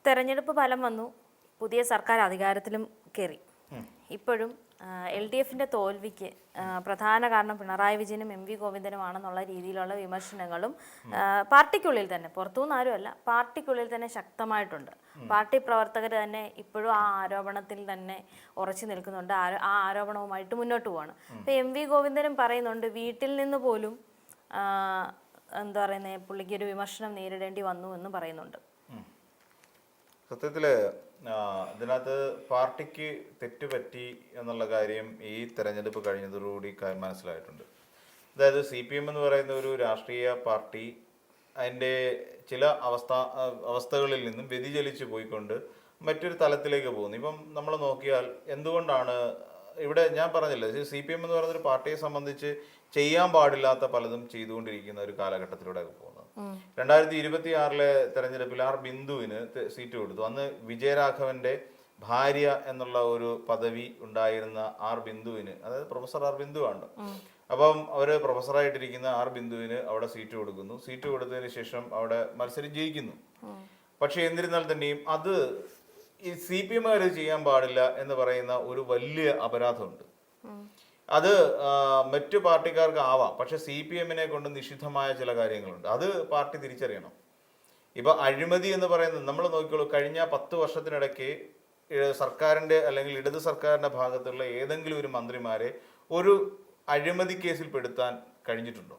തെരഞ്ഞെടുപ്പ് ഫലം വന്നു, പുതിയ സർക്കാർ അധികാരത്തിലും കയറി. ഇപ്പോഴും LDFിൻ്റെ തോൽവിക്ക് പ്രധാന കാരണം പിണറായി വിജയനും MV ഗോവിന്ദനുമാണെന്നുള്ള രീതിയിലുള്ള വിമർശനങ്ങളും പാർട്ടിക്കുള്ളിൽ തന്നെ, പുറത്തുനിന്ന് ആരുമല്ല, പാർട്ടിക്കുള്ളിൽ തന്നെ ശക്തമായിട്ടുണ്ട്. പാർട്ടി പ്രവർത്തകർ തന്നെ ഇപ്പോഴും ആ ആരോപണത്തിൽ തന്നെ ഉറച്ചു നിൽക്കുന്നുണ്ട്. ആ ആരോപണവുമായിട്ട് മുന്നോട്ട് പോവാണ്. ഇപ്പം MV ഗോവിന്ദനും പറയുന്നുണ്ട്, വീട്ടിൽ നിന്ന് പോലും എന്താ പറയുന്നത്, പുള്ളിക്ക് ഒരു വിമർശനം നേരിടേണ്ടി വന്നു എന്ന് പറയുന്നുണ്ട്. സത്യത്തില് ഇതിനകത്ത് പാർട്ടിക്ക് തെറ്റുപറ്റി എന്നുള്ള കാര്യം ഈ തെരഞ്ഞെടുപ്പ് കഴിഞ്ഞതോടുകൂടി മനസ്സിലായിട്ടുണ്ട്. അതായത് CPM എന്ന് പറയുന്ന ഒരു രാഷ്ട്രീയ പാർട്ടി അതിൻ്റെ ചില അവസ്ഥകളിൽ നിന്നും വ്യതിചലിച്ച് പോയിക്കൊണ്ട് മറ്റൊരു തലത്തിലേക്ക് പോകുന്നു. ഇപ്പം നമ്മൾ നോക്കിയാൽ എന്തുകൊണ്ടാണ് ഇവിടെ ഞാൻ പറഞ്ഞില്ല, CPM എന്ന് പറയുന്ന ഒരു പാർട്ടിയെ സംബന്ധിച്ച് ചെയ്യാൻ പാടില്ലാത്ത പലതും ചെയ്തുകൊണ്ടിരിക്കുന്ന ഒരു കാലഘട്ടത്തിലൂടെ പോകുന്നത്. 2026 തെരഞ്ഞെടുപ്പിൽ ബിന്ദുവിന് സീറ്റ് കൊടുത്തു. അന്ന് വിജയരാഘവന്റെ ഭാര്യ എന്നുള്ള ഒരു പദവി ഉണ്ടായിരുന്ന ബിന്ദുവിന്, അതായത് പ്രൊഫസർ ബിന്ദു ആണ്. അപ്പം അവര് പ്രൊഫസറായിട്ടിരിക്കുന്ന ബിന്ദുവിന് അവിടെ സീറ്റ് കൊടുക്കുന്നു. സീറ്റ് കൊടുത്തതിന് ശേഷം അവിടെ മത്സരം ജയിക്കുന്നു. പക്ഷെ എന്നിരുന്നാൽ തന്നെയും അത് ഈ CPM ചെയ്യാൻ പാടില്ല എന്ന് പറയുന്ന ഒരു വലിയ അപരാധമുണ്ട്. അത് മറ്റു പാർട്ടിക്കാർക്ക് ആവാം, പക്ഷെ CPM കൊണ്ട് നിഷിദ്ധമായ ചില കാര്യങ്ങളുണ്ട്. അത് പാർട്ടി തിരിച്ചറിയണം. ഇപ്പൊ അഴിമതി എന്ന് പറയുന്നത് നമ്മൾ നോക്കിക്കോളൂ, കഴിഞ്ഞ 10 വർഷത്തിനിടയ്ക്ക് സർക്കാരിന്റെ അല്ലെങ്കിൽ ഇടത് സർക്കാരിന്റെ ഭാഗത്തുള്ള ഏതെങ്കിലും ഒരു മന്ത്രിമാരെ ഒരു അഴിമതി കേസിൽ പെടുത്താൻ കഴിഞ്ഞിട്ടുണ്ടോ?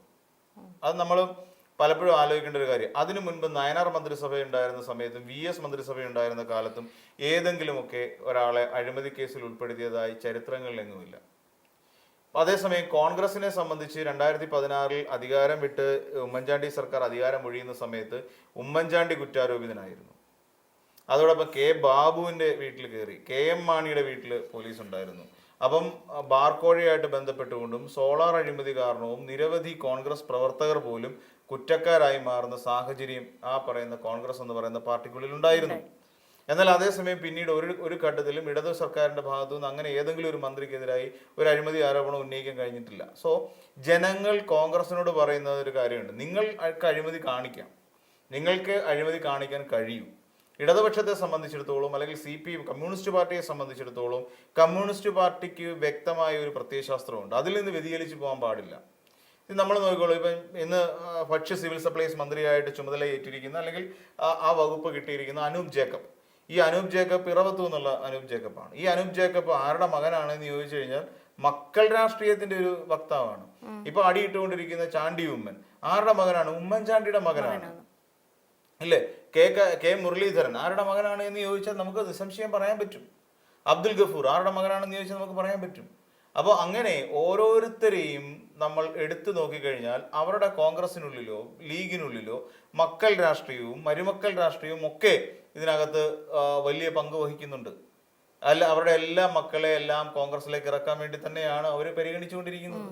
അത് നമ്മൾ പലപ്പോഴും ആലോചിക്കേണ്ട ഒരു കാര്യം. അതിനു മുൻപ് നയനാർ മന്ത്രിസഭ ഉണ്ടായിരുന്ന സമയത്തും VS മന്ത്രിസഭ ഉണ്ടായിരുന്ന കാലത്തും ഏതെങ്കിലുമൊക്കെ ഒരാളെ അഴിമതി കേസിൽ ഉൾപ്പെടുത്തിയതായി ചരിത്രങ്ങളിലെങ്ങുമില്ല. അതേസമയം കോൺഗ്രസിനെ സംബന്ധിച്ച് 2016 അധികാരം വിട്ട് ഉമ്മൻചാണ്ടി സർക്കാർ അധികാരം ഒഴിയുന്ന സമയത്ത് ഉമ്മൻചാണ്ടി കുറ്റാരോപിതനായിരുന്നു. അതോടൊപ്പം ബാബുവിന്റെ വീട്ടിൽ കയറി, KM മാണിയുടെ വീട്ടിൽ പോലീസ് ഉണ്ടായിരുന്നു. അപ്പം ബാർക്കോഴയായിട്ട് ബന്ധപ്പെട്ടുകൊണ്ടും സോളാർ അഴിമതി കാരണവും നിരവധി കോൺഗ്രസ് പ്രവർത്തകർ പോലും കുറ്റക്കാരായി മാറുന്ന സാഹചര്യം പറയുന്ന കോൺഗ്രസ് എന്ന് പറയുന്ന പാർട്ടിക്കുള്ളിൽ ഉണ്ടായിരുന്നു. എന്നാൽ അതേസമയം പിന്നീട് ഒരു ഘട്ടത്തിലും ഇടതു സർക്കാരിന്റെ ഭാഗത്തു നിന്ന് അങ്ങനെ ഏതെങ്കിലും ഒരു മന്ത്രിക്കെതിരായി ഒരു അഴിമതി ആരോപണം ഉന്നയിക്കാൻ കഴിഞ്ഞിട്ടില്ല. സോ ജനങ്ങൾ കോൺഗ്രസിനോട് പറയുന്ന ഒരു കാര്യമുണ്ട്, നിങ്ങൾക്ക് അഴിമതി കാണിക്കാം, നിങ്ങൾക്ക് അഴിമതി കാണിക്കാൻ കഴിയും. ഇടതുപക്ഷത്തെ സംബന്ധിച്ചിടത്തോളം അല്ലെങ്കിൽ CPM കമ്മ്യൂണിസ്റ്റ് പാർട്ടിയെ സംബന്ധിച്ചിടത്തോളം കമ്മ്യൂണിസ്റ്റ് പാർട്ടിക്ക് വ്യക്തമായ ഒരു പ്രത്യയശാസ്ത്രമുണ്ട്. അതിൽ നിന്ന് വ്യതിചലിച്ച് പോകാൻ പാടില്ല. ഇത് നമ്മൾ നോക്കിക്കോളൂ, ഇപ്പം ഇന്ന് ഭക്ഷ്യ സിവിൽ സപ്ലൈസ് മന്ത്രിയായിട്ട് ചുമതലയേറ്റിരിക്കുന്ന അല്ലെങ്കിൽ ആ വകുപ്പ് കിട്ടിയിരിക്കുന്ന അനൂപ് ജേക്കബ്. ഈ അനൂപ് ജേക്കബ് പിറവത്തു എന്നുള്ള അനൂപ് ജേക്കബാണ്. ഈ അനൂപ് ജേക്കബ് ആരുടെ മകനാണെന്ന് ചോദിച്ചു കഴിഞ്ഞാൽ മക്കൾ രാഷ്ട്രീയത്തിന്റെ ഒരു വക്താവാണ്. ഇപ്പൊ അടിയിട്ടുകൊണ്ടിരിക്കുന്ന ചാണ്ടി ഉമ്മൻ ആരുടെ മകനാണ്? ഉമ്മൻചാണ്ടിയുടെ മകനാണ്. ഇല്ലേ? കെ മുരളീധരൻ ആരുടെ മകനാണ് എന്ന് ചോദിച്ചാൽ നമുക്ക് നിസ്സംശയം പറയാൻ പറ്റും. അബ്ദുൽ ഗഫൂർ ആരുടെ മകനാണെന്ന് ചോദിച്ചാൽ നമുക്ക് പറയാൻ പറ്റും. അപ്പോൾ അങ്ങനെ ഓരോരുത്തരെയും നമ്മൾ എടുത്തു നോക്കിക്കഴിഞ്ഞാൽ അവരുടെ കോൺഗ്രസിനുള്ളിലോ ലീഗിനുള്ളിലോ മക്കൾ രാഷ്ട്രീയവും മരുമക്കൾ രാഷ്ട്രീയവും ഒക്കെ ഇതിനകത്ത് വലിയ പങ്ക് വഹിക്കുന്നുണ്ട്. അവരുടെ എല്ലാ മക്കളെ എല്ലാം കോൺഗ്രസിലേക്ക് ഇറക്കാൻ വേണ്ടി തന്നെയാണ് അവർ പരിഗണിച്ചുകൊണ്ടിരിക്കുന്നത്.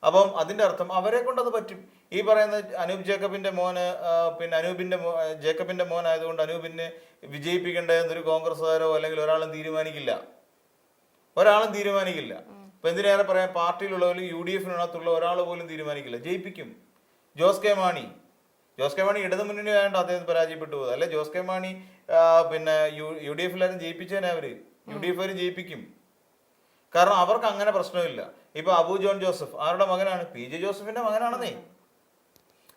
അപ്പം അതിന്റെ അർത്ഥം അവരെ കൊണ്ടത് പറ്റും. ഈ പറയുന്ന അനൂപ് ജേക്കബിന്റെ മോന് ജേക്കബിന്റെ മോനായതുകൊണ്ട് അനൂപിനെ വിജയിപ്പിക്കേണ്ടതെന്നൊരു കോൺഗ്രസ്സുകാരോ അല്ലെങ്കിൽ ഒരാളും തീരുമാനിക്കില്ല. ഇപ്പൊ എന്തിനേറെ പറയാൻ, പാർട്ടിയിലുള്ളവർ UDFിനകത്തുള്ള ഒരാൾ പോലും തീരുമാനിക്കില്ല, ജയിപ്പിക്കും. ജോസ് കെ മാണി ഇടതു മുന്നണി ആയതുകൊണ്ട് അദ്ദേഹം പരാജയപ്പെട്ടു പോകും. അല്ലെ ജോസ് കെ മാണി UDFിലാരും ജയിപ്പിച്ചേനെ, UDF ജയിപ്പിക്കും. കാരണം അവർക്ക് അങ്ങനെ പ്രശ്നമില്ല. ഇപ്പൊ അബു ജോൺ ജോസഫ് ആരുടെ മകനാണ്? PJ ജോസഫിന്റെ മകനാണെന്നേ.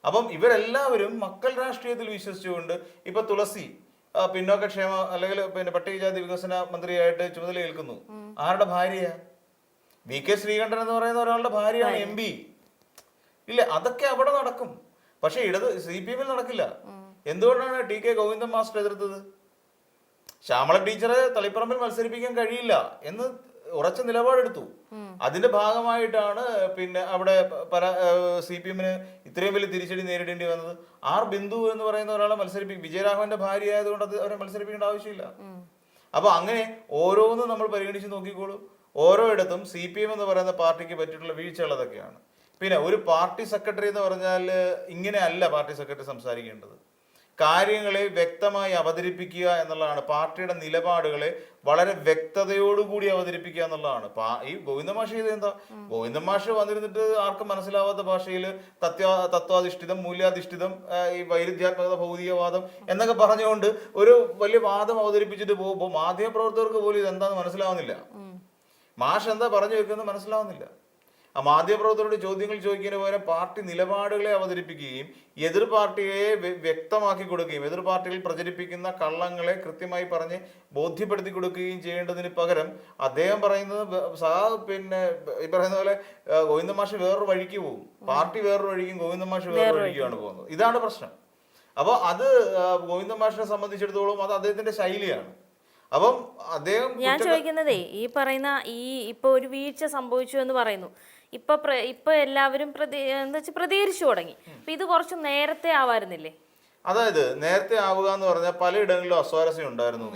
അപ്പം ഇവരെല്ലാവരും മക്കൾ രാഷ്ട്രീയത്തിൽ വിശ്വസിച്ചുകൊണ്ട് ഇപ്പൊ തുളസി പിന്നോക്കക്ഷേമ അല്ലെങ്കിൽ പട്ടികജാതി വികസന മന്ത്രിയായിട്ട് ചുമതലയേൽക്കുന്നു. ആരുടെ ഭാര്യ? VK ശ്രീകണ്ഠൻ എന്ന് പറയുന്ന ഒരാളുടെ ഭാര്യയാണ് MP. ഇല്ല, അതൊക്കെ അവിടെ നടക്കും. പക്ഷെ CPM നടക്കില്ല. എന്തുകൊണ്ടാണ് TK ഗോവിന്ദൻ മാസ്റ്റർ എതിർത്തത്? ശ്യാമള ടീച്ചറെ തളിപ്പറമ്പിൽ മത്സരിപ്പിക്കാൻ കഴിയില്ല എന്ന് ഉറച്ച നിലപാടെടുത്തു. അതിന്റെ ഭാഗമായിട്ടാണ് അവിടെ CPM ഇത്രയും വലിയ തിരിച്ചടി നേരിടേണ്ടി വന്നത്. ബിന്ദു എന്ന് പറയുന്ന ഒരാളെ വിജയരാഘവന്റെ ഭാര്യ ആയതുകൊണ്ട് അവരെ മത്സരിപ്പിക്കേണ്ട ആവശ്യമില്ല. അപ്പൊ അങ്ങനെ ഓരോന്നും നമ്മൾ പരിഗണിച്ച് നോക്കിക്കോളൂ. ഓരോ ഇടത്തും CPM എന്ന് പറയുന്ന പാർട്ടിക്ക് പറ്റിയിട്ടുള്ള വീഴ്ചകൾ അതൊക്കെയാണ്. പിന്നെ ഒരു പാർട്ടി സെക്രട്ടറി എന്ന് പറഞ്ഞാൽ ഇങ്ങനെ അല്ല പാർട്ടി സെക്രട്ടറി സംസാരിക്കേണ്ടത്. കാര്യങ്ങളെ വ്യക്തമായി അവതരിപ്പിക്കുക എന്നുള്ളതാണ്. പാർട്ടിയുടെ നിലപാടുകളെ വളരെ വ്യക്തതയോടുകൂടി അവതരിപ്പിക്കുക എന്നുള്ളതാണ്. ഈ ഗോവിന്ദമാഷ് ചെയ്ത് എന്താ, ഗോവിന്ദമാഷ് വന്നിരുന്നിട്ട് ആർക്കും മനസ്സിലാവാത്ത ഭാഷയിൽ തത്വാധിഷ്ഠിതം, മൂല്യാധിഷ്ഠിതം, ഈ വൈരുദ്ധ്യാത്മകത, ഭൗതികവാദം എന്നൊക്കെ പറഞ്ഞുകൊണ്ട് ഒരു വലിയ വാദം അവതരിപ്പിച്ചിട്ട് പോകുമ്പോൾ മാധ്യമപ്രവർത്തകർക്ക് പോലും ഇതെന്താന്ന് മനസ്സിലാവുന്നില്ല. മാഷ് എന്താ പറഞ്ഞു വെക്കുന്നത് മനസ്സിലാവുന്നില്ല. ആ മാധ്യമപ്രവർത്തകരോട് ചോദ്യങ്ങൾ ചോദിക്കുന്നതിന് പകരം പാർട്ടി നിലപാടുകളെ അവതരിപ്പിക്കുകയും എതിർ പാർട്ടിയെ വ്യക്തമാക്കി കൊടുക്കുകയും എതിർ പാർട്ടികൾ പ്രചരിപ്പിക്കുന്ന കള്ളങ്ങളെ കൃത്യമായി പറഞ്ഞ് ബോധ്യപ്പെടുത്തി കൊടുക്കുകയും ചെയ്യേണ്ടതിന് പകരം അദ്ദേഹം പറയുന്നത് പിന്നെ ഈ പറയുന്ന പോലെ ഗോവിന്ദമാഷ് വേറൊരു വഴിക്ക് പോകും, പാർട്ടി വേറൊരു വഴിക്കും ഗോവിന്ദമാഷ് വേറൊരു വഴിക്കുമാണ് പോകുന്നത്. ഇതാണ് പ്രശ്നം. അപ്പോൾ അത് ഗോവിന്ദമാഷിനെ സംബന്ധിച്ചിടത്തോളം അത് അദ്ദേഹത്തിന്റെ ശൈലിയാണ്. അപ്പം അദ്ദേഹം, ഞാൻ ചോദിക്കുന്നതേ, ഈ പറയുന്ന ഇപ്പൊ ഒരു വീഴ്ച സംഭവിച്ചു എന്ന് പറയുന്നു, ഇപ്പൊ എല്ലാവരും എന്താ വെച്ചാൽ പ്രതികരിച്ചു തുടങ്ങി. അപ്പൊ ഇത് കുറച്ച് നേരത്തെ ആവാറുന്നില്ലേ? അതായത് നേരത്തെ ആവുക എന്ന് പറഞ്ഞാൽ പലയിടങ്ങളിലും അസ്വാരസ്യം ഉണ്ടായിരുന്നു.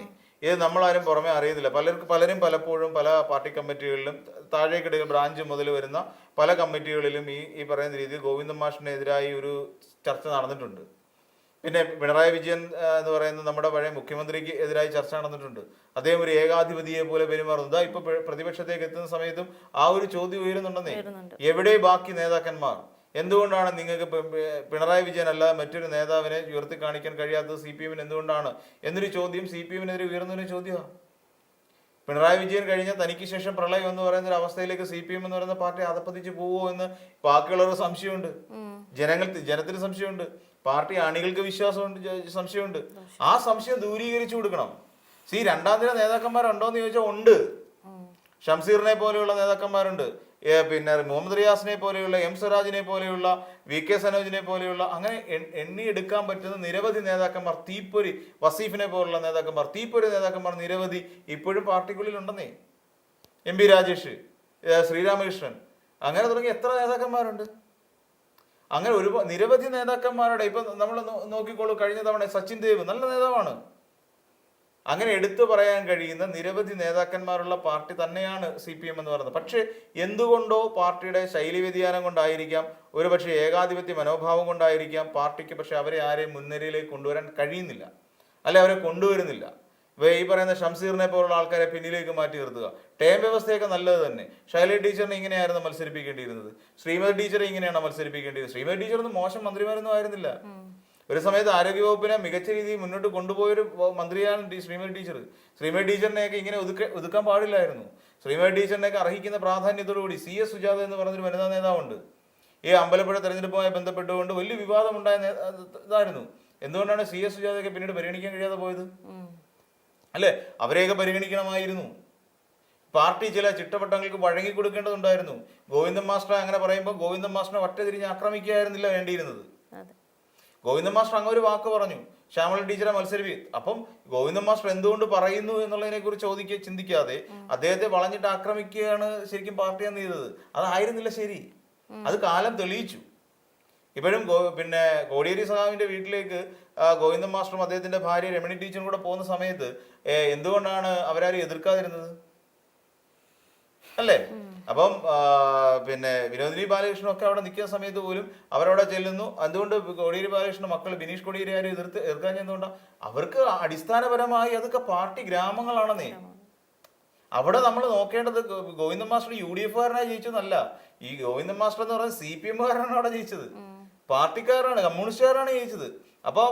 ഇത് നമ്മളാരും പുറമെ അറിയുന്നില്ല. പലരും പലപ്പോഴും പല പാർട്ടി കമ്മിറ്റികളിലും താഴേക്കിടയിൽ ബ്രാഞ്ച് മുതൽ വരുന്ന പല കമ്മിറ്റികളിലും ഈ പറയുന്ന രീതിയിൽ ഗോവിന്ദമാഷിനെതിരായി ഒരു ചർച്ച നടന്നിട്ടുണ്ട്. പിന്നെ പിണറായി വിജയൻ എന്ന് പറയുന്ന നമ്മുടെ പഴയ മുഖ്യമന്ത്രിക്ക് എതിരായി ചർച്ച നടന്നിട്ടുണ്ട്. അദ്ദേഹം ഒരു ഏകാധിപതിയെ പോലെ പെരുമാറുന്നു. ഇതാ ഇപ്പൊ പ്രതിപക്ഷത്തേക്ക് എത്തുന്ന സമയത്തും ആ ഒരു ചോദ്യം ഉയരുന്നുണ്ടെന്നേ, എവിടെ ബാക്കി നേതാക്കന്മാർ? എന്തുകൊണ്ടാണ് നിങ്ങൾക്ക് പിണറായി വിജയൻ അല്ലാതെ മറ്റൊരു നേതാവിനെ ഉയർത്തി കാണിക്കാൻ കഴിയാത്തത് CPM-ന് എന്തുകൊണ്ടാണ് എന്നൊരു ചോദ്യം CPM-നെതിരെ ഉയർന്നൊരു ചോദ്യമാണ്. പിണറായി വിജയൻ കഴിഞ്ഞ തനിക്ക് ശേഷം പ്രളയം എന്ന് പറയുന്ന ഒരു അവസ്ഥയിലേക്ക് CPM എന്ന് പറയുന്ന പാർട്ടി അധപ്പതിച്ച് പോവോ എന്ന് ബാക്കിയുള്ളവർക്ക് സംശയമുണ്ട്, ജനത്തിന് സംശയമുണ്ട്, പാർട്ടി അണികൾക്ക് വിശ്വാസമുണ്ട്, സംശയമുണ്ട്. ആ സംശയം ദൂരീകരിച്ചു കൊടുക്കണം. രണ്ടാം നിര നേതാക്കന്മാരുണ്ടോ എന്ന് ചോദിച്ചാൽ ഉണ്ട്. ഷംസീറിനെ പോലെയുള്ള നേതാക്കന്മാരുണ്ട്, പിന്നെ മുഹമ്മദ് റിയാസിനെ പോലെയുള്ള, M സ്വരാജിനെ പോലെയുള്ള, VK സനോജിനെ പോലെയുള്ള, അങ്ങനെ എണ്ണിയെടുക്കാൻ പറ്റുന്ന നിരവധി നേതാക്കന്മാർ, തീപ്പൊരി വസീഫിനെ പോലുള്ള നേതാക്കന്മാർ, തീപ്പൊരി നേതാക്കന്മാർ നിരവധി ഇപ്പോഴും പാർട്ടിക്കുള്ളിൽ ഉണ്ടെന്നേ. MP രാജേഷ്, ശ്രീരാമകൃഷ്ണൻ, അങ്ങനെ തുടങ്ങി എത്ര നേതാക്കന്മാരുണ്ട്. അങ്ങനെ നിരവധി നേതാക്കന്മാരുടെ ഇപ്പൊ നമ്മൾ നോക്കിക്കോളൂ. കഴിഞ്ഞ തവണ സച്ചിൻ ദേവ് നല്ല നേതാവാണ്. അങ്ങനെ എടുത്തു പറയാൻ കഴിയുന്ന നിരവധി നേതാക്കന്മാരുള്ള പാർട്ടി തന്നെയാണ് CPM എന്ന് പറയുന്നത്. പക്ഷെ എന്തുകൊണ്ടോ പാർട്ടിയുടെ ശൈലി വ്യതിയാനം കൊണ്ടായിരിക്കാം, ഒരുപക്ഷെ ഏകാധിപത്യ മനോഭാവം കൊണ്ടായിരിക്കാം, പാർട്ടിക്ക് പക്ഷെ അവരെ ആരെയും മുൻനിരയിലേക്ക് കൊണ്ടുവരാൻ കഴിയുന്നില്ല, അല്ലെ അവരെ കൊണ്ടുവരുന്നില്ല. ഈ പറയുന്ന ഷംസീറിനെ പോലുള്ള ആൾക്കാരെ പിന്നിലേക്ക് മാറ്റി നിർത്തുക. ടേം വ്യവസ്ഥയൊക്കെ നല്ലത് തന്നെ. ശൈലജ ടീച്ചറിനെ ഇങ്ങനെയായിരുന്നു മത്സരിപ്പിക്കേണ്ടിയിരുന്നത്, ശ്രീമതി ടീച്ചറെ ഇങ്ങനെയാണ് മത്സരിപ്പിക്കേണ്ടിയിരുന്നത്. ശ്രീമതി ടീച്ചറൊന്നും മോശം മന്ത്രിമാരൊന്നും ആയിരുന്നില്ല. ഒരു സമയത്ത് ആരോഗ്യവകുപ്പിനെ മികച്ച രീതിയിൽ മുന്നോട്ട് കൊണ്ടുപോയൊരു മന്ത്രിയാണ് ശ്രീമതി ടീച്ചർ. ശ്രീമതി ടീച്ചറിനെയൊക്കെ ഇങ്ങനെ ഒതുക്കാൻ പാടില്ലായിരുന്നു. ശ്രീമതി ടീച്ചറിനെയൊക്കെ അർഹിക്കുന്ന പ്രാധാന്യത്തോടുകൂടി CS സുജാത എന്ന് പറഞ്ഞൊരു വനിതാ നേതാവുണ്ട്. ഈ അമ്പലപ്പുഴ തെരഞ്ഞെടുപ്പുമായി ബന്ധപ്പെട്ടുകൊണ്ട് വലിയ വിവാദമുണ്ടായ ഇതായിരുന്നു. എന്തുകൊണ്ടാണ് CS സുജാതയൊക്കെ പിന്നീട് പരിഗണിക്കാൻ കഴിയാതെ പോയത്? അല്ലെ, അവരെയൊക്കെ പരിഗണിക്കണമായിരുന്നു. പാർട്ടി ചില ചിട്ടവട്ടങ്ങൾക്ക് വഴങ്ങി കൊടുക്കേണ്ടതുണ്ടായിരുന്നു. ഗോവിന്ദൻ മാസ്റ്റർ അങ്ങനെ പറയുമ്പോൾ ഗോവിന്ദൻ മാസ്റ്ററിനെ ഒറ്റ തിരിഞ്ഞ് ആക്രമിക്കുകയായിരുന്നില്ല വേണ്ടിയിരുന്നത്. ഗോവിന്ദൻ മാസ്റ്റർ അങ്ങ് ഒരു വാക്ക് പറഞ്ഞു, ശ്യാമള ടീച്ചറെ മത്സരിപ്പിക്കും. അപ്പം ഗോവിന്ദൻ മാസ്റ്റർ എന്തുകൊണ്ട് പറയുന്നു എന്നുള്ളതിനെ കുറിച്ച് ചിന്തിക്കാതെ അദ്ദേഹത്തെ വളഞ്ഞിട്ട് ആക്രമിക്കുകയാണ് ശരിക്കും പാർട്ടി എന്ന് ചെയ്തത്. അതായിരുന്നില്ല ശരി. അത് കാലം തെളിയിച്ചു. ഇപ്പോഴും പിന്നെ കോടിയേരി സഖാവിന്റെ വീട്ടിലേക്ക് ഗോവിന്ദൻ മാസ്റ്ററും അദ്ദേഹത്തിന്റെ ഭാര്യ രമണി ടീച്ചറും കൂടെ പോകുന്ന സമയത്ത് എന്തുകൊണ്ടാണ് അവരാരും എതിർക്കാതിരുന്നത്? അല്ലേ? അപ്പം പിന്നെ വിനോദിനി ബാലകൃഷ്ണൻ ഒക്കെ അവിടെ നിൽക്കുന്ന സമയത്ത് പോലും അവരവിടെ ചെല്ലുന്നു. അതുകൊണ്ട് കോടിയേരി ബാലകൃഷ്ണന്റെ മക്കൾ ബിനീഷ് കോടിയേരി ആരും എതിർക്കാൻ ചെന്നുകൊണ്ടാ? അവർക്ക് അടിസ്ഥാനപരമായി അതൊക്കെ പാർട്ടി ഗ്രാമങ്ങളാണെന്നേ. അവിടെ നമ്മൾ നോക്കേണ്ടത് ഗോവിന്ദൻ മാസ്റ്റർ UDF-കാരനായി ജയിച്ചെന്നല്ല. ഈ ഗോവിന്ദൻ മാസ്റ്റർ എന്ന് പറയുന്നത് CPM-കാരനാണ് അവിടെ ജയിച്ചത്, പാർട്ടിക്കാരാണ്, കമ്മ്യൂണിസ്റ്റുകാരാണ് ജയിച്ചത്. അപ്പോൾ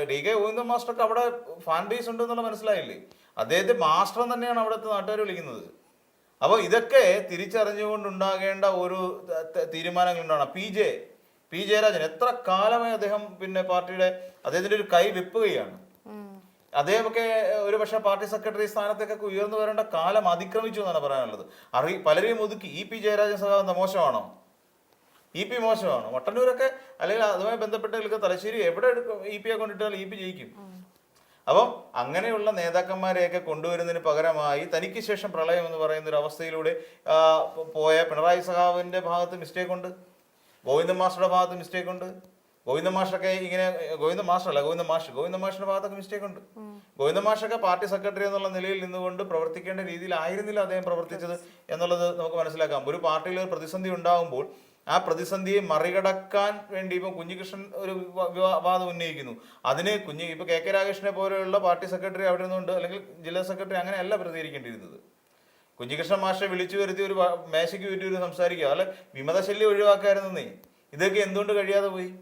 DK ഗോവിന്ദൻ മാസ്റ്റർക്ക് അവിടെ ഫാൻ ബേസ് ഉണ്ട് എന്നുള്ള മനസ്സിലായില്ലേ? അദ്ദേഹത്തെ മാസ്റ്റർ തന്നെയാണ് അവിടുത്തെ നാട്ടുകാർ വിളിക്കുന്നത്. അപ്പോൾ ഇതൊക്കെ തിരിച്ചറിഞ്ഞുകൊണ്ടുണ്ടാകേണ്ട ഒരു തീരുമാനങ്ങളുണ്ടാണ്. പി ജയരാജൻ എത്ര കാലമായി അദ്ദേഹം പിന്നെ പാർട്ടിയുടെ അദ്ദേഹത്തിന്റെ ഒരു കൈ വെപ്പുകയാണ്. അദ്ദേഹമൊക്കെ ഒരു പക്ഷേ പാർട്ടി സെക്രട്ടറി സ്ഥാനത്തേക്കൊക്കെ ഉയർന്നു വരേണ്ട കാലം അതിക്രമിച്ചു എന്നാണ് പറയാനുള്ളത്. പലരെയും ഒതുക്കി. EP ജയരാജൻ സഖാവ് മോശമാണോ? EP മോശമാണോ? മട്ടന്നൂരൊക്കെ അല്ലെങ്കിൽ അതുമായി ബന്ധപ്പെട്ട തലശ്ശേരി എവിടെ EP-യെ കൊണ്ടിട്ടാൽ EP ജയിക്കും. അപ്പം അങ്ങനെയുള്ള നേതാക്കന്മാരെയൊക്കെ കൊണ്ടുവരുന്നതിന് പകരമായി തനിക്ക് ശേഷം പ്രളയം എന്ന് പറയുന്ന ഒരു അവസ്ഥയിലൂടെ പോയ പിണറായി സഖാവിന്റെ ഭാഗത്ത് മിസ്റ്റേക്ക് ഉണ്ട്, ഗോവിന്ദൻ മാസ്റ്ററുടെ ഭാഗത്ത് മിസ്റ്റേക്ക് ഉണ്ട്. ഗോവിന്ദൻ മാഷൊക്കെ ഇങ്ങനെ ഗോവിന്ദൻ മാഷിന്റെ ഭാഗത്തൊക്കെ മിസ്റ്റേക്ക് ഉണ്ട്. ഗോവിന്ദൻ മാഷൊക്കെ പാർട്ടി സെക്രട്ടറി എന്നുള്ള നിലയിൽ നിന്നുകൊണ്ട് പ്രവർത്തിക്കേണ്ട രീതിയിലായിരുന്നില്ല അദ്ദേഹം പ്രവർത്തിച്ചത് എന്നുള്ളത് നമുക്ക് മനസ്സിലാക്കാം. ഒരു പാർട്ടിയിൽ ഒരു പ്രതിസന്ധി ഉണ്ടാകുമ്പോൾ ആ പ്രതിസന്ധിയെ മറികടക്കാൻ വേണ്ടി ഇപ്പം കുഞ്ഞികൃഷ്ണൻ ഒരു വാദം ഉന്നയിക്കുന്നു. അതിന് ഇപ്പൊ കെ രാഗേഷിനെ പോലെയുള്ള പാർട്ടി സെക്രട്ടറി അവിടെ നിന്നുണ്ട്, അല്ലെങ്കിൽ ജില്ലാ സെക്രട്ടറി അങ്ങനെയല്ല പ്രതികരിക്കേണ്ടിയിരുന്നത്. കുഞ്ഞികൃഷ്ണൻ മാഷെ വിളിച്ചു വരുത്തി ഒരു മേശയ്ക്ക് ചുറ്റി ഒരു സംസാരിക്കുക, അല്ലെ വിമതശല്യം ഒഴിവാക്കായിരുന്നേ. ഇതൊക്കെ എന്തുകൊണ്ട് കഴിയാതെ പോയി?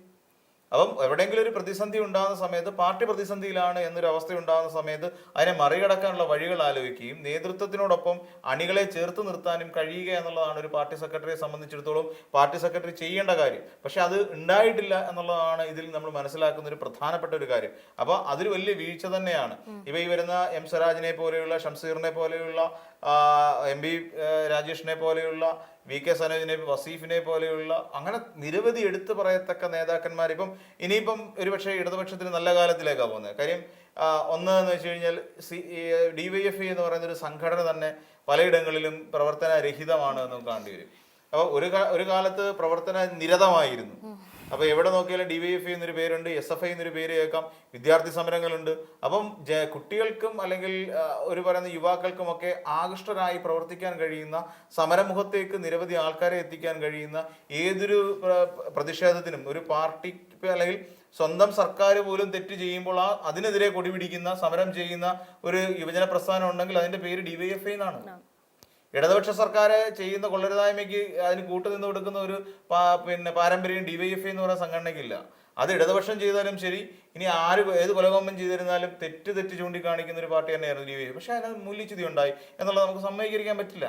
അപ്പം എവിടെയെങ്കിലും ഒരു പ്രതിസന്ധി ഉണ്ടാകുന്ന സമയത്ത്, പാർട്ടി പ്രതിസന്ധിയിലാണ് എന്നൊരു അവസ്ഥ ഉണ്ടാകുന്ന സമയത്ത് അതിനെ മറികടക്കാനുള്ള വഴികൾ ആലോചിക്കുകയും നേതൃത്വത്തിനോടൊപ്പം അണികളെ ചേർത്ത് നിർത്താനും കഴിയുക എന്നുള്ളതാണ് ഒരു പാർട്ടി സെക്രട്ടറിയെ സംബന്ധിച്ചിടത്തോളം പാർട്ടി സെക്രട്ടറി ചെയ്യേണ്ട കാര്യം. പക്ഷെ അത് ഉണ്ടായിട്ടില്ല എന്നുള്ളതാണ് ഇതിൽ നമ്മൾ മനസ്സിലാക്കുന്ന ഒരു പ്രധാനപ്പെട്ട ഒരു കാര്യം. അപ്പൊ അതൊരു വലിയ വീഴ്ച തന്നെയാണ്. ഇവ ഈ വരുന്ന എം സ്വരാജിനെ പോലെയുള്ള, ഷംസീറിനെ പോലെയുള്ള, MP രാജേഷിനെ പോലെയുള്ള, VK സനോജിനെ, വസീഫിനെ പോലെയുള്ള അങ്ങനെ നിരവധി എടുത്തു പറയത്തക്ക നേതാക്കന്മാർ ഇപ്പം ഇനിയിപ്പം ഒരുപക്ഷെ ഇടതുപക്ഷത്തിന് നല്ല കാലത്തിലേക്കാണ് പോകുന്നത്. കാര്യം ഒന്ന് എന്ന് വെച്ച് കഴിഞ്ഞാൽ DYFI എന്ന് പറയുന്ന ഒരു സംഘടന തന്നെ പലയിടങ്ങളിലും പ്രവർത്തനരഹിതമാണ് എന്ന് കാണേണ്ടി വരും. അപ്പോൾ ഒരു കാലത്ത് പ്രവർത്തന നിരതമായിരുന്നു. അപ്പോൾ എവിടെ നോക്കിയാലും DYFI എന്നൊരു പേരുണ്ട്, SFI എന്നൊരു പേര് കേൾക്കാം, വിദ്യാർത്ഥി സമരങ്ങളുണ്ട്. അപ്പം കുട്ടികൾക്കും അല്ലെങ്കിൽ ഒരു പറയുന്ന യുവാക്കൾക്കുമൊക്കെ ആകൃഷ്ടരായി പ്രവർത്തിക്കാൻ കഴിയുന്ന, സമരമുഖത്തേക്ക് നിരവധി ആൾക്കാരെ എത്തിക്കാൻ കഴിയുന്ന, ഏതൊരു പ്രതിഷേധത്തിനും ഒരു പാർട്ടി അല്ലെങ്കിൽ സ്വന്തം സർക്കാർ പോലും തെറ്റ് ചെയ്യുമ്പോൾ അതിനെതിരെ കൊടിപിടിക്കുന്ന, സമരം ചെയ്യുന്ന ഒരു യുവജന പ്രസ്ഥാനം ഉണ്ടെങ്കിൽ അതിന്റെ പേര് DYFI എന്നാണ്. ഇടതുപക്ഷ സർക്കാർ ചെയ്യുന്ന കൊള്ളരുതായ്മയ്ക്ക് അതിന് കൂട്ടുനിന്ന് കൊടുക്കുന്ന ഒരു പാരമ്പര്യം DYFI എന്ന് പറയുന്ന സംഘടനയ്ക്കില്ല. അത് ഇടതുപക്ഷം ചെയ്താലും ശരി, ഇനി ഏത് കൊലകൊമ്പൻ ചെയ്തിരുന്നാലും തെറ്റ് ചൂണ്ടിക്കാണിക്കുന്ന ഒരു പാർട്ടി തന്നെയായിരുന്നു DYFI. പക്ഷെ അതിനകത്ത് മൂല്യച്യുതി ഉണ്ടായി എന്നുള്ളത് നമുക്ക് സമ്മതിക്കാൻ പറ്റില്ല.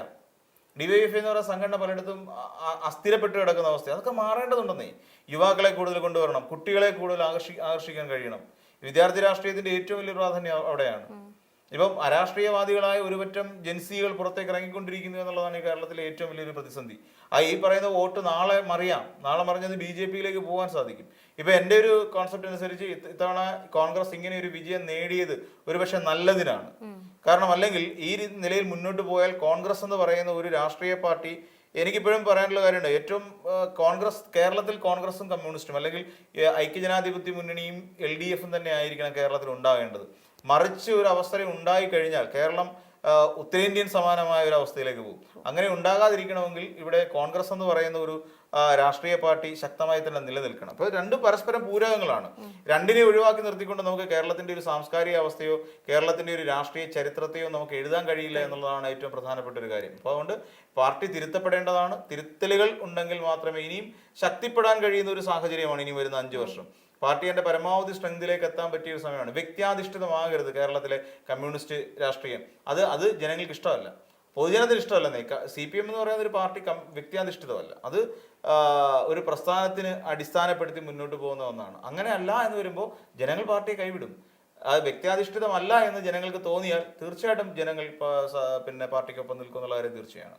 DYFI എന്ന് പറയുന്ന സംഘടന പലയിടത്തും അസ്ഥിരപ്പെട്ട് കിടക്കുന്ന അവസ്ഥ, അതൊക്കെ മാറേണ്ടതുണ്ടെന്നേ. യുവാക്കളെ കൂടുതൽ കൊണ്ടുവരണം, കുട്ടികളെ കൂടുതൽ ആകർഷിക്കാൻ കഴിയണം. വിദ്യാർത്ഥി രാഷ്ട്രീയത്തിന്റെ ഏറ്റവും വലിയ പ്രാധാന്യം അവിടെയാണ്. ഇപ്പം അരാഷ്ട്രീയവാദികളായ ഒരുപറ്റം ജൻസികൾ പുറത്തേക്ക് ഇറങ്ങിക്കൊണ്ടിരിക്കുന്നു എന്നുള്ളതാണ് ഈ കേരളത്തിലെ ഏറ്റവും വലിയൊരു പ്രതിസന്ധി. ഈ പറയുന്ന വോട്ട് നാളെ മറിഞ്ഞത് BJPയിലേക്ക് പോകാൻ സാധിക്കും. ഇപ്പൊ എൻ്റെ ഒരു കോൺസെപ്റ്റ് അനുസരിച്ച് ഇത്തവണ കോൺഗ്രസ് ഇങ്ങനെ ഒരു വിജയം നേടിയത് ഒരുപക്ഷെ നല്ലതിനാണ്. കാരണം അല്ലെങ്കിൽ ഈ നിലയിൽ മുന്നോട്ട് പോയാൽ കോൺഗ്രസ് എന്ന് പറയുന്ന ഒരു രാഷ്ട്രീയ പാർട്ടി, എനിക്കിപ്പോഴും പറയാനുള്ള കാര്യമുണ്ട്, ഏറ്റവും കേരളത്തിൽ കോൺഗ്രസും കമ്മ്യൂണിസ്റ്റും അല്ലെങ്കിൽ ഐക്യജനാധിപത്യ മുന്നണിയും LDFും തന്നെ ആയിരിക്കണം കേരളത്തിൽ ഉണ്ടാകേണ്ടത്. മറിച്ച് ഒരു അവസരം ഉണ്ടായി കഴിഞ്ഞാൽ കേരളം ഉത്തരേന്ത്യൻ സമാനമായ ഒരു അവസ്ഥയിലേക്ക് പോകും. അങ്ങനെ ഉണ്ടാകാതിരിക്കണമെങ്കിൽ ഇവിടെ കോൺഗ്രസ് എന്ന് പറയുന്ന ഒരു രാഷ്ട്രീയ പാർട്ടി ശക്തമായി തന്നെ നിലനിൽക്കണം. അപ്പോൾ രണ്ടും പരസ്പരം പൂരകങ്ങളാണ്. രണ്ടിനെ ഒഴിവാക്കി നിർത്തിക്കൊണ്ട് നമുക്ക് കേരളത്തിന്റെ ഒരു സാംസ്കാരിക അവസ്ഥയോ കേരളത്തിന്റെ ഒരു രാഷ്ട്രീയ ചരിത്രത്തെയോ നമുക്ക് എഴുതാൻ കഴിയില്ല എന്നുള്ളതാണ് ഏറ്റവും പ്രധാനപ്പെട്ട ഒരു കാര്യം. അപ്പോൾ അതുകൊണ്ട് പാർട്ടി തിരുത്തപ്പെടേണ്ടതാണ്. തിരുത്തലുകൾ ഉണ്ടെങ്കിൽ മാത്രമേ ഇനിയും ശക്തിപ്പെടാൻ കഴിയുന്ന ഒരു സാഹചര്യമാണ് ഇനി വരുന്ന 5 വർഷം. പാർട്ടി എൻ്റെ പരമാവധി സ്ട്രെങ്തിലേക്ക് എത്താൻ പറ്റിയ ഒരു സമയമാണ്. വ്യക്തിയാധിഷ്ഠിതമാകരുത് കേരളത്തിലെ കമ്മ്യൂണിസ്റ്റ് രാഷ്ട്രീയം. അത് ജനങ്ങൾക്ക് ഇഷ്ടമല്ല, പൊതുജനത്തിന് ഇഷ്ടമല്ലെന്നേ. CPM എന്ന് പറയുന്ന ഒരു പാർട്ടി വ്യക്തിയാധിഷ്ഠിതമല്ല, അത് ഒരു പ്രസ്ഥാനത്തിന് അടിസ്ഥാനപ്പെടുത്തി മുന്നോട്ട് പോകുന്ന ഒന്നാണ്. അങ്ങനെയല്ല എന്ന് വരുമ്പോൾ ജനങ്ങൾ പാർട്ടിയെ കൈവിടും. അത് വ്യക്തിയാധിഷ്ഠിതമല്ല എന്ന് ജനങ്ങൾക്ക് തോന്നിയാൽ തീർച്ചയായിട്ടും ജനങ്ങൾ പാർട്ടിക്കൊപ്പം നിൽക്കുന്നുള്ള കാര്യം തീർച്ചയാണ്.